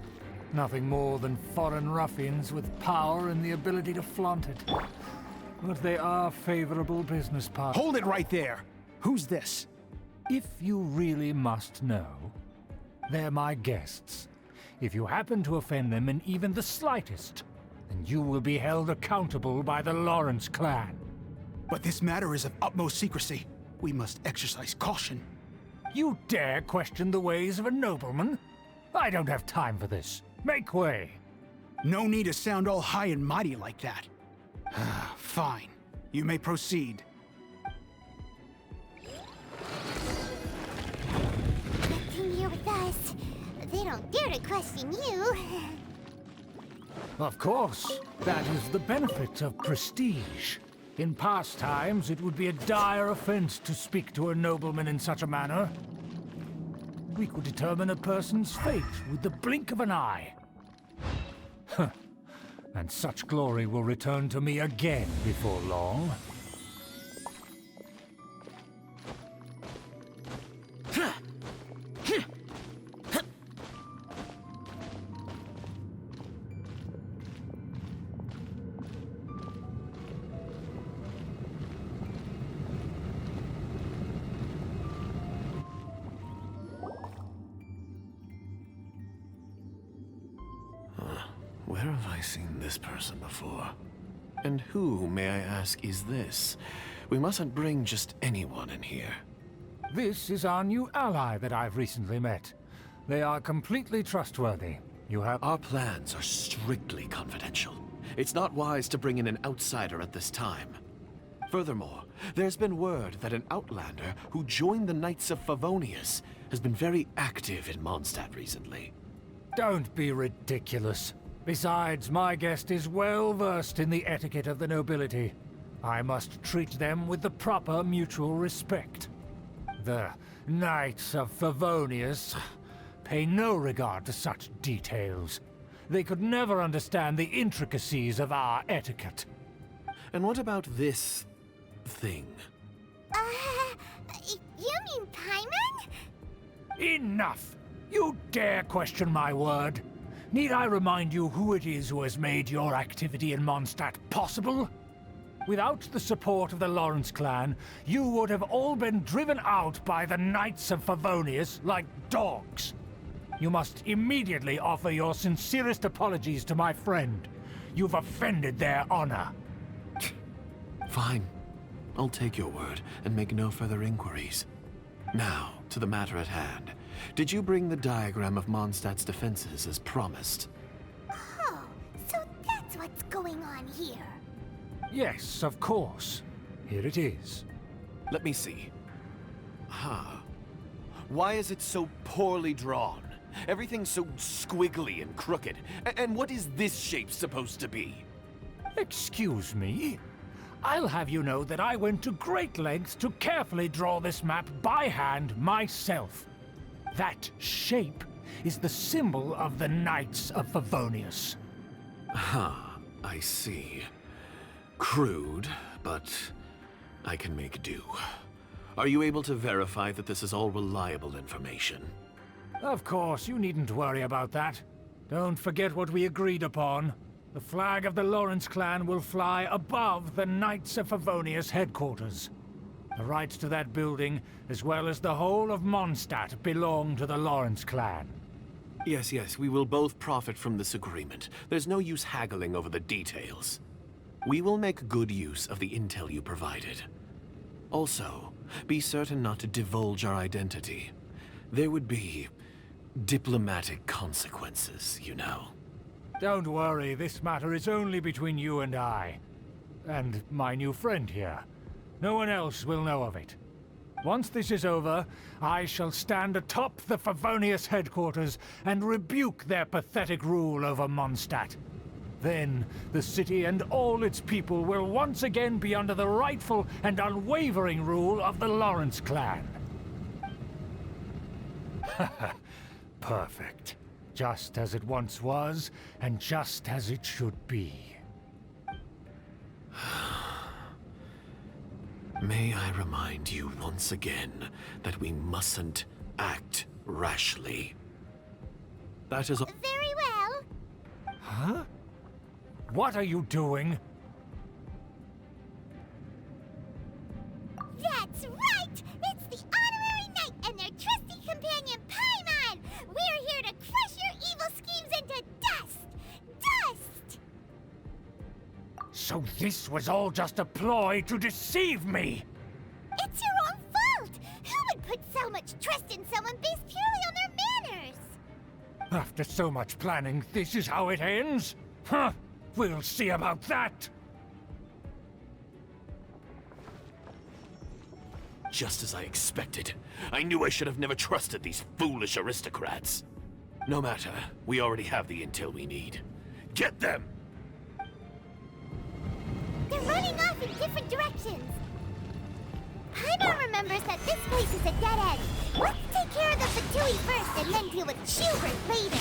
Nothing more than foreign ruffians with power and the ability to flaunt it. But they are favorable business partners. Hold it right there! Who's this? If you really must know, they're my guests. If you happen to offend them in even the slightest, then you will be held accountable by the Lawrence clan. But this matter is of utmost secrecy. We must exercise caution. You dare question the ways of a nobleman? I don't have time for this. Make way. No need to sound all high and mighty like that. Fine. You may proceed. Nothing here with us. They don't dare to question you. Of course. That is the benefit of prestige. In past times, it would be a dire offense to speak to a nobleman in such a manner. We could determine a person's fate with the blink of an eye. Huh. And such glory will return to me again before long. Where have I seen this person before? And who, may I ask, is this? We mustn't bring just anyone in here. This is our new ally that I've recently met. They are completely trustworthy. You have... Our plans are strictly confidential. It's not wise to bring in an outsider at this time. Furthermore, there's been word that an outlander who joined the Knights of Favonius has been very active in Mondstadt recently. Don't be ridiculous. Besides, my guest is well versed in the etiquette of the nobility. I must treat them with the proper mutual respect. The Knights of Favonius pay no regard to such details. They could never understand the intricacies of our etiquette. And what about this thing? You mean Paimon? Enough! You dare question my word? Need I remind you who it is who has made your activity in Mondstadt possible? Without the support of the Lawrence clan, you would have all been driven out by the Knights of Favonius like dogs. You must immediately offer your sincerest apologies to my friend. You've offended their honor. Fine. I'll take your word and make no further inquiries. Now, to the matter at hand. Did you bring the diagram of Mondstadt's defenses as promised? Oh, so that's what's going on here. Yes, of course. Here it is. Let me see. Why is it so poorly drawn? Everything's so squiggly and crooked. And what is this shape supposed to be? Excuse me? I'll have you know that I went to great lengths to carefully draw this map by hand myself. That shape is the symbol of the Knights of Favonius. I see. Crude, but I can make do. Are you able to verify that this is all reliable information? Of course, you needn't worry about that. Don't forget what we agreed upon. The flag of the Lawrence clan will fly above the Knights of Favonius headquarters. The rights to that building, as well as the whole of Mondstadt, belong to the Lawrence clan. Yes, we will both profit from this agreement. There's no use haggling over the details. We will make good use of the intel you provided. Also, be certain not to divulge our identity. There would be diplomatic consequences, you know. Don't worry, this matter is only between you and I. And my new friend here. No one else will know of it. Once this is over, I shall stand atop the Favonius headquarters and rebuke their pathetic rule over Mondstadt. Then, the city and all its people will once again be under the rightful and unwavering rule of the Lawrence clan. Perfect. Just as it once was, and just as it should be. May I remind you once again that we mustn't act rashly. That is all. Very well. Huh? What are you doing? That's right! It's the Honorary Knight and their trusty companion, Paimon! We're here to crush your evil schemes into dust! Dust! So this was all just a ploy to deceive me! It's your own fault! Who would put so much trust in someone based purely on their manners? After so much planning, this is how it ends? Huh! We'll see about that! Just as I expected. I knew I should have never trusted these foolish aristocrats. No matter, we already have the intel we need. Get them! They're running off in different directions. Paimon remembers that this place is a dead end. Let's take care of the Fatui first and then deal with Schubert later.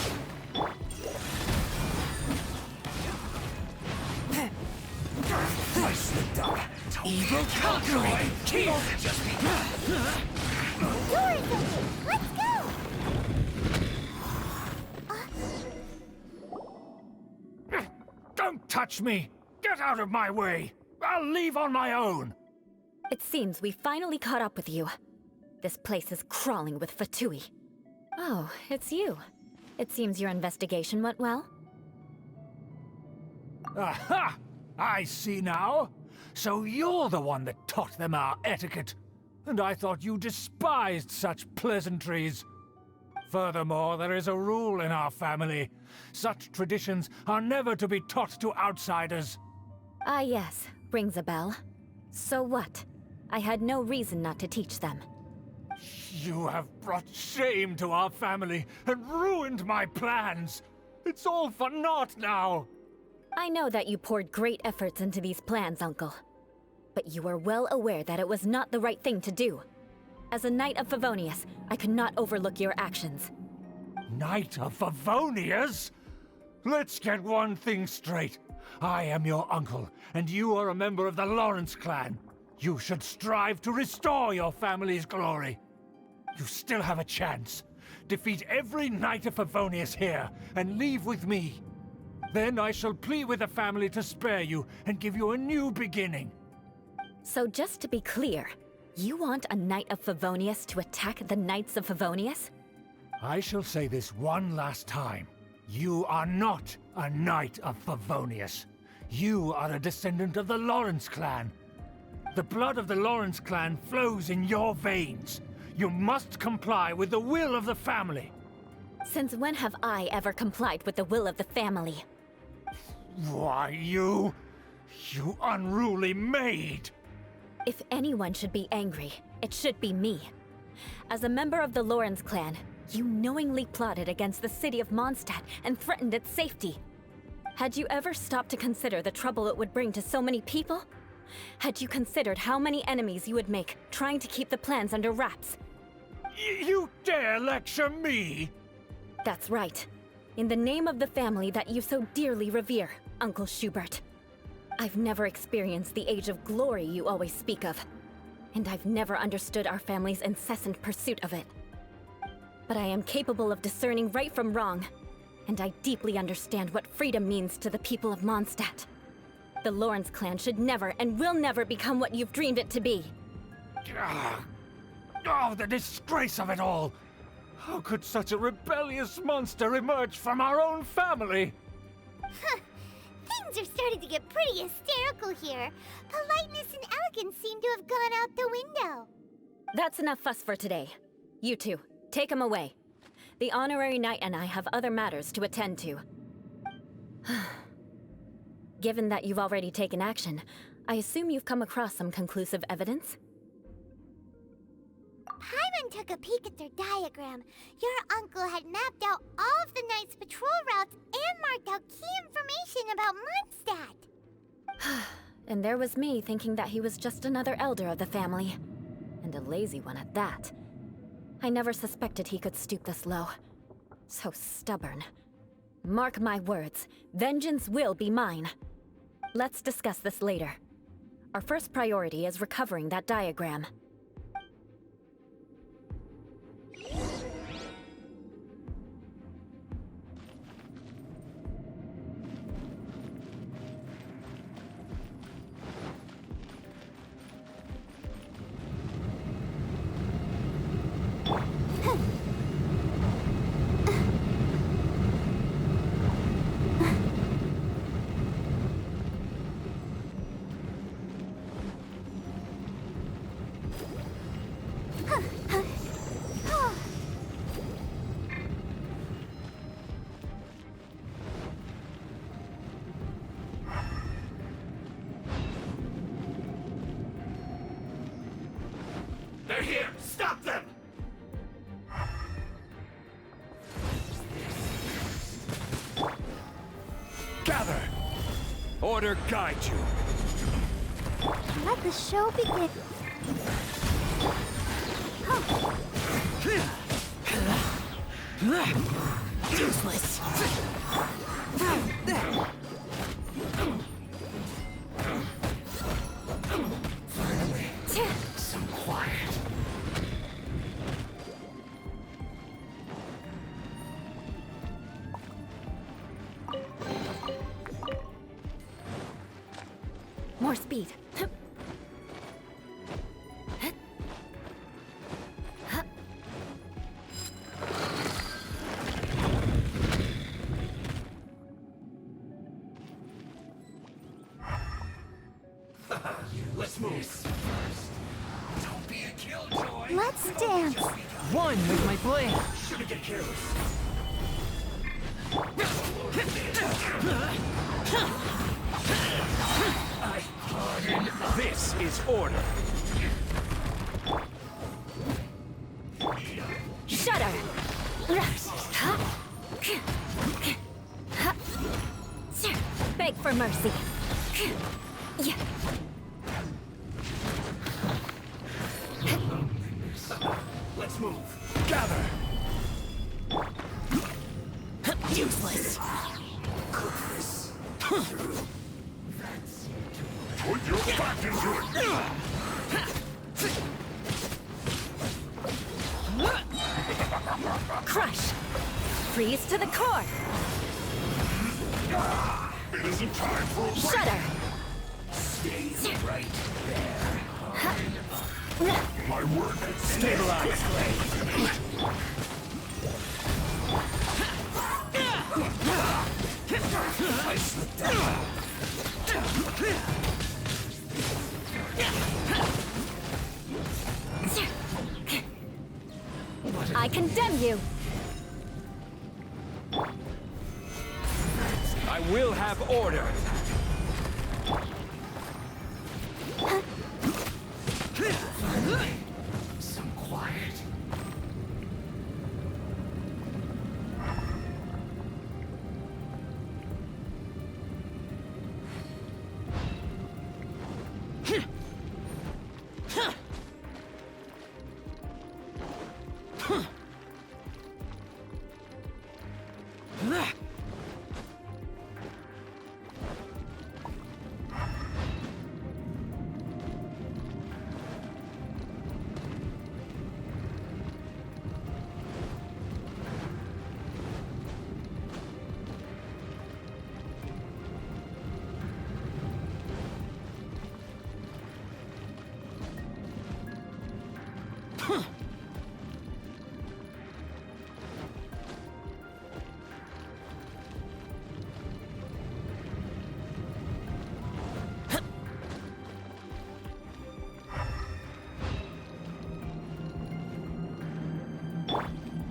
I slipped up. Evil conquering! Kill! Door is open. Let's go! Don't touch me! Get out of my way! I'll leave on my own! It seems we finally caught up with you. This place is crawling with Fatui. Oh, it's you. It seems your investigation went well. Aha! I see now. So you're the one that taught them our etiquette. And I thought you despised such pleasantries. Furthermore, there is a rule in our family. Such traditions are never to be taught to outsiders. Ah yes, rings a bell. So what? I had no reason not to teach them. You have brought shame to our family and ruined my plans. It's all for naught now. I know that you poured great efforts into these plans, Uncle. But you are well aware that it was not the right thing to do. As a Knight of Favonius, I could not overlook your actions. Knight of Favonius? Let's get one thing straight. I am your uncle, and you are a member of the Lawrence clan. You should strive to restore your family's glory. You still have a chance. Defeat every Knight of Favonius here, and leave with me. Then I shall plead with the family to spare you and give you a new beginning. So just to be clear, you want a Knight of Favonius to attack the Knights of Favonius? I shall say this one last time. You are not a Knight of Favonius. You are a descendant of the Lawrence clan. The blood of the Lawrence clan flows in your veins. You must comply with the will of the family. Since when have I ever complied with the will of the family? Why, you unruly maid! If anyone should be angry, it should be me. As a member of the Lawrence clan, you knowingly plotted against the city of Mondstadt and threatened its safety. Had you ever stopped to consider the trouble it would bring to so many people? Had you considered how many enemies you would make trying to keep the plans under wraps? You dare lecture me? That's right. In the name of the family that you so dearly revere, Uncle Schubert. I've never experienced the age of glory you always speak of, and I've never understood our family's incessant pursuit of it. But I am capable of discerning right from wrong, and I deeply understand what freedom means to the people of Mondstadt. The Lawrence clan should never and will never become what you've dreamed it to be. Oh, the disgrace of it all! How could such a rebellious monster emerge from our own family? Things are starting to get pretty hysterical here. Politeness and elegance seem to have gone out the window. That's enough fuss for today. You two, take him away. The honorary knight and I have other matters to attend to. Given that you've already taken action, I assume you've come across some conclusive evidence? Paimon took a peek at their diagram. Your uncle had mapped out all of the Knight's patrol routes and marked out key information about Mondstadt. And there was me thinking that he was just another elder of the family. And a lazy one at that. I never suspected he could stoop this low. So stubborn. Mark my words, vengeance will be mine. Let's discuss this later. Our first priority is recovering that diagram. They're here! Stop them! Gather! Order guide you. Let the show begin. Useless. Finally, some quiet. More speed. Let's move. Don't be a killjoy. Let's dance. One with my blade. Shouldn't get careless. I pardon. This is order. for mercy. Yeah. Let's move. Gather. Useless. Put your back into it. Crush. Freeze to the core. It isn't time for a break. Shudder. Stay right there. My word. Stabilize. I slipped down. I condemn you. I will have order. Some quiet.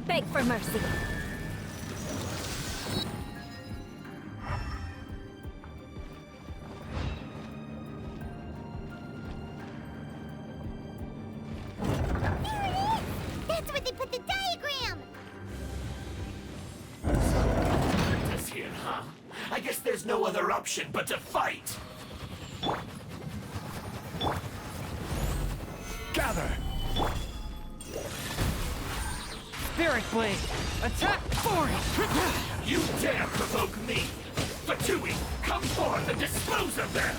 Beg for mercy. That's where they put the diagram! This here, huh? I guess there's no other option but to fight. Gather. Spirit Blade! Attack for it! You dare provoke me! Fatui, come forth and dispose of them!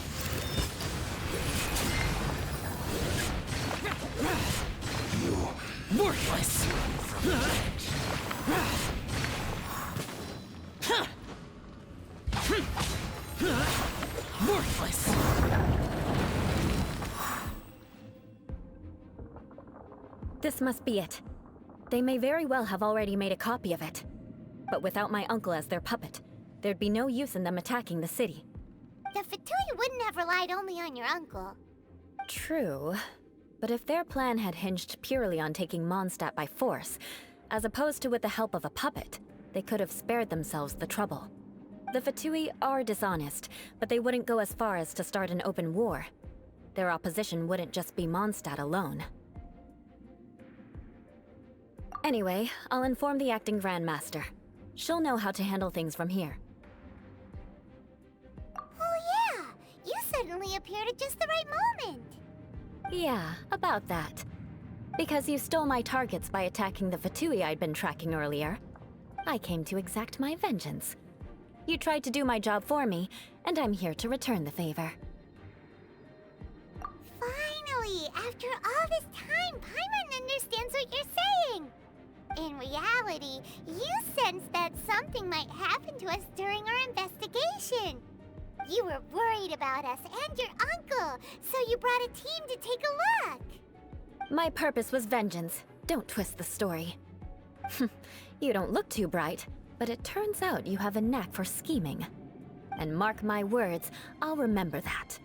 Worthless! Worthless! This must be it. They may very well have already made a copy of it. But without my uncle as their puppet, there'd be no use in them attacking the city. The Fatui wouldn't have relied only on your uncle. True. But if their plan had hinged purely on taking Mondstadt by force, as opposed to with the help of a puppet, they could have spared themselves the trouble. The Fatui are dishonest, but they wouldn't go as far as to start an open war. Their opposition wouldn't just be Mondstadt alone. Anyway, I'll inform the acting Grandmaster. She'll know how to handle things from here. Oh yeah! You suddenly appeared at just the right moment! Yeah, about that. Because you stole my targets by attacking the Fatui I'd been tracking earlier, I came to exact my vengeance. You tried to do my job for me, and I'm here to return the favor. Finally! After all this time, Paimon understands what you're saying! In reality, you sensed that something might happen to us during our investigation. You were worried about us and your uncle, so you brought a team to take a look. My purpose was vengeance. Don't twist the story. You don't look too bright, but it turns out you have a knack for scheming. And mark my words, I'll remember that.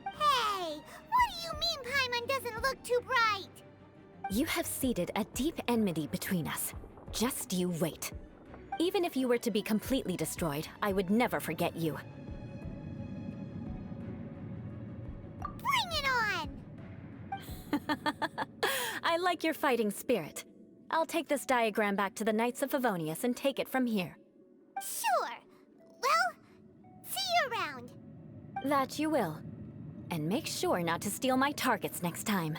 Hey, what do you mean Paimon doesn't look too bright? You have seeded a deep enmity between us. Just you wait. Even if you were to be completely destroyed, I would never forget you. Bring it on! I like your fighting spirit. I'll take this diagram back to the Knights of Favonius and take it from here. Sure. Well, see you around. That you will. And make sure not to steal my targets next time.